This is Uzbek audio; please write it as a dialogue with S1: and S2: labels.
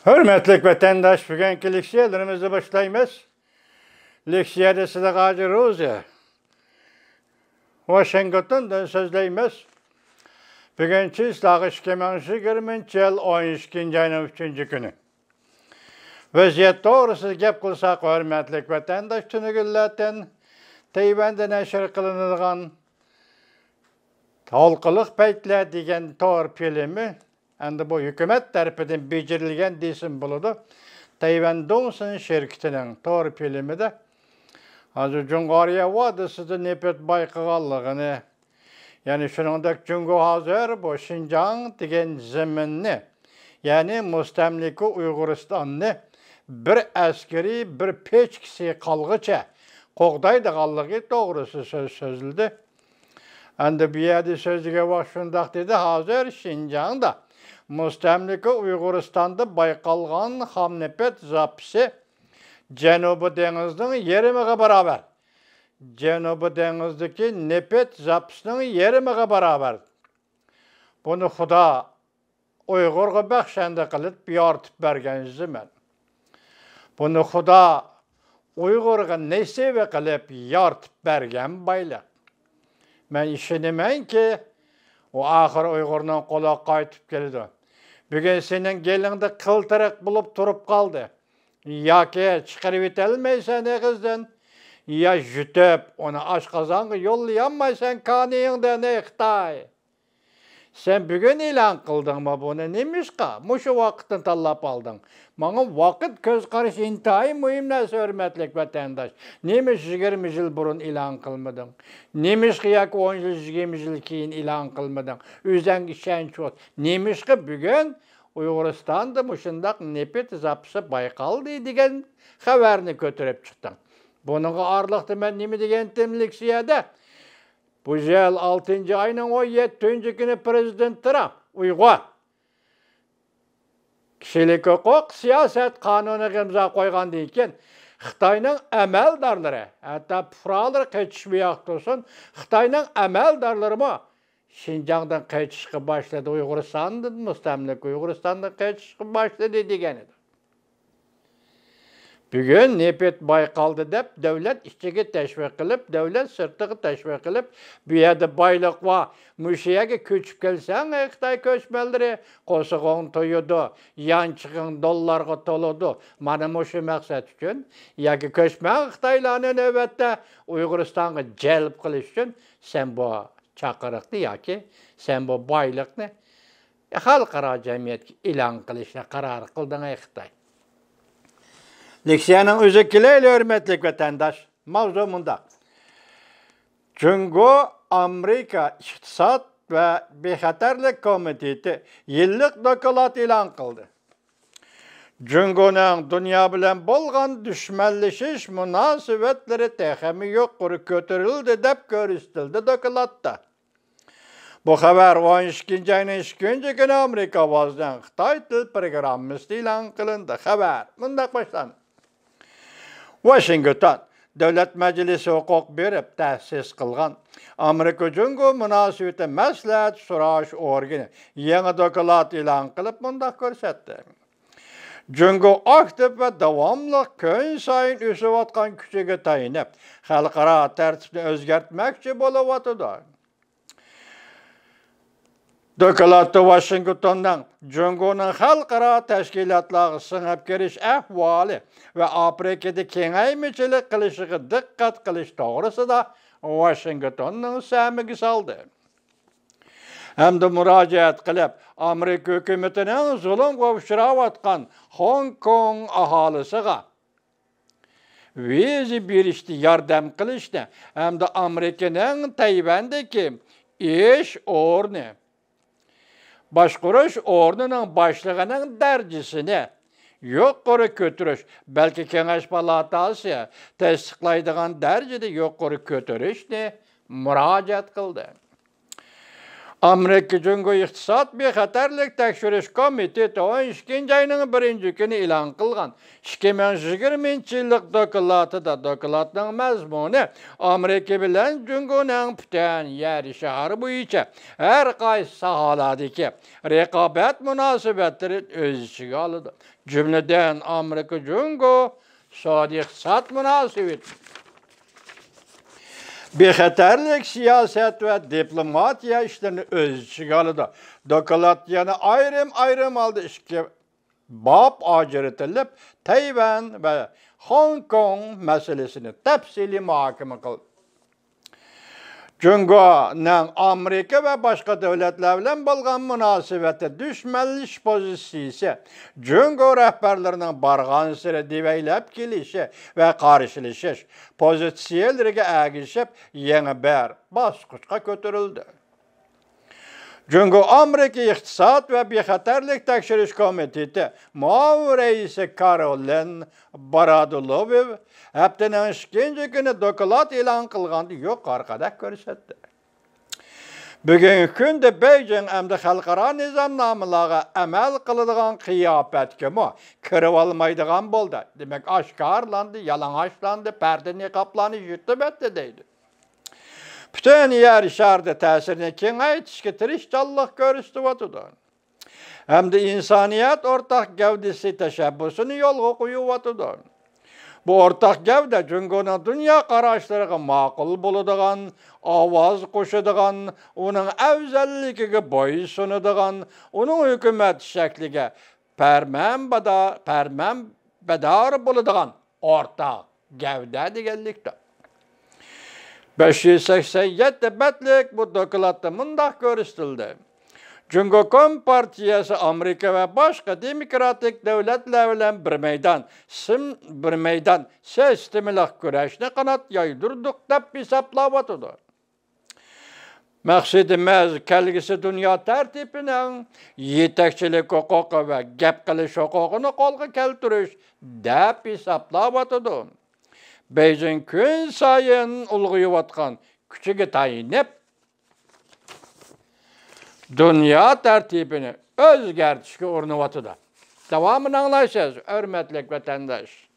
S1: Hürmetlik vatandaş, bugünkü leksiyalarımızı başlayımız. Leksiyada size qacırız ya. Washington'dan sözleyimiz. Bugünkü ıslahı 2020 yıl 12. ayının 3. günü. Vaziyet doğrusu gep kılsak hürmetlik vatandaş tünügüllaten Tayvan'da neşir kılınılgan Halkılık peytler degen tor filmi endi bu hükümet tarafından becerilgen desin buludu. Tayvan Dongsun şirketinin tor filmi de hazır Cungariya vadısıda nepet bayqıqallığını yani şunundaki Cungu hazır bu Şinjan degen zeminni yani mustamliki Uyguristan'ni bir askeri bir peçkisi kalgıça qoğdaydı qallığı doğrusu sözüldü. Endi bir yerde sözüge bak şundaq dedi, hazır Şinjan'da mustamliki Uyguristan'da bayqalgan hamnepet zapisi Cenubu Deniz'nin yerimiga beraber. Cenubu Deniz'deki nepet zapisinin yerimiga beraber. Bunu Xuda Uygurga baxşanda qılıp yartıp bergen zaman. Bunu Xuda Uygurga nesebe qılıp yartıp bergen bayla. Ben işinemen ki o ahir Uygur'dan qola qaytıp geldi. Bugün senin gelinde kıltırık bulup turup kaldı. Ya ki çıkarıp etelmeysen kızdan, ya jütüp onu aşkazanı yollayamaysan kaniyenden Xitay. Sen bugün ilan kıldın mı bunu? Neymiş ka? Muşu vakitin tallap aldın. Bana vakit göz karşı intihi mühim ne hürmetlik vatandaş. Neymiş 20 yıl burun ilan kılmadın? Neymiş ki yak 10 yıl 20 yıl keyin ilan kılmadın? Üzen işen çok. Neymiş ki bugün Uyguristan'da muşundak nepet zapısı Baykal degen haberini götürüp çıktın. Bunun ağırlıkta ben nemi degen temliksiyede? Bu yıl 6. ayının 17. günü Prezident Trump Uygur kişilik hukuk siyaset kanunu imza koygan deyken Xitayning amaldarlari, hatta puralar keçişmeyaq olsun, Xitayning amaldarlari mı Şinjan'dan keçişki başladı, Uyguristan'dan mustamlik Uyguristan'dan keçişki başladı degenidir. Bugün nepet bayqaldı dep devlet işçiga teşvik qilib, devlet sırtığı teşvik qilib, bu yerda baylık var. Müşiyege köçüp kelsen, Xitay köçmelleri qosuğun toyudu, yançığın dollarga toludu. Mana muşu maksat üçün, yaki köçmen Xitaylarını növbette Uyguristan'a celp qilish üçün sen bu çaqırıqni yaki sen bu baylıqni xalqaro jamiyatga ilan qilishni qaror qilding Xitay. Leksiyanın özekileriyle hürmetlik vatandaş, mavzu munda. Cungu Amerika İktisat ve Bexatarlık Komiteti yıllık dokulat ilan kıldı. Cungu'nun dünya bilen bolgan düşmanlaşış münasebetleri tehemi yukarı götürüldü dep görüstüldü dokulatta. Bu haber 12. ayının 2. günü Amerika bazdan Xitay Til Programımızda ilan kılındı. Haber bundan başlandı. Washington Devlet Meclisi hukuk berip tahsis kılgan Amerika Cungu münasebeti maslahat suraş organı yeni dokulat ilan kılıp bunda görsetdi. Cungu aktif ve devamlı köyün sayın üsüp atkan küçüge tayinip halkara tertibini özgertmekçi buluvatıdı. Dokulatı Washington'dan Cungu'nun halkara teşkilatları sınıp giriş ahvali ve Afrika'da kengaymiçilik kılışığı dikkat kılış doğrusu da Washington'un semigi saldı. Hem de müracaat kılıp Amerika hükümetinin zulüm kovuşturavatkan Hong Kong ahalısıga vizi birişti yardım kılıştı hem de Amerika'nın Tayvan'daki iş ornu başkuruş ordunun başlığının dercisini yukarı götürüş, belki Kengeş Palatası tasdiqlaydigan dercide yukarı götürüşni müracaat kıldı. Amerika-Cungo İqtisad Bexatarlik Tekşiriş Komiteti 12 ayının 1 günü ilan kılgan 2020 yıllık dokulatida dokulatning mazmuni Amerika bilan Cungoning putan yer shahri bo'yicha har qaysi sohalardagi raqobat munosabatlarini o'z ichiga oladi. Jumladan Amerika-Cungo iqtisod munosabati, bexatarlik siyaset ve diplomatiya işlerini öz içine aldı. Dokulat yana ayrım aldı işki bab acırıtılıp Tayvan ve Hong Kong meselesini tepsili muhakeme kıldı. Cungo'nun Amerika ve başka devletlerle bolgan münasebeti düşmanlık pozisyonu, Cungo rehberlerinin bargan sıra diveylep gelişi ve karşılaşış pozisyonlarına ergişip yeni bir basqıçqa kötürüldü. Cungo Amerika İqtisad ve Bexatarlik Tekşiriş Komiteti muavin reisi Karolin Baradulov haftanın 2 günü dokulat ilan kılgandı yukarıda görsetdi. Bugünkü günde Beijing hem de xalqaro nizamnamalarga amal qiladigan qiyofatga kirib olmaydigan bo'ldi. Demek aşkarlandı, yalang'ochlandı, perde niqoblanish yutib etdi deydi. Bütün yer şarda təsirini kengaytishga tirishchanlik ko'rsatyapti. Hem de insaniyat ortak gavdisi tashabbusini yo'lga qo'yyapti. Bu ortak gavda Cungo'nun dünya qarashlariga ma'qul bo'ladigan, ovoz qo'shadigan, uning afzalligiga bo'ysunadigan, uning hukumat shakliga farmanbador bo'ladigan ortak gavda deganlikdir. 587 betlik bu dokulatda mundaq ko'rsatildi. Cungo Kompartiyasi Amerika ve başka demokratik devletler bilen bir meydan sistemlik güreşine kanat yaydırdık dep hesaplawatıdır. Maqsadimiz kelgisi dünya tertibinin yetekçilik hukuku ve gap qilish hukukini qo'lga keltirish dep hesaplawatıdır. Beijing kun sayin ulg'ayayotgan kuchiga tayinib dünya tertibini özgertişke urnuvatıda. Devamını anlayacağız, hürmetli vatandaş.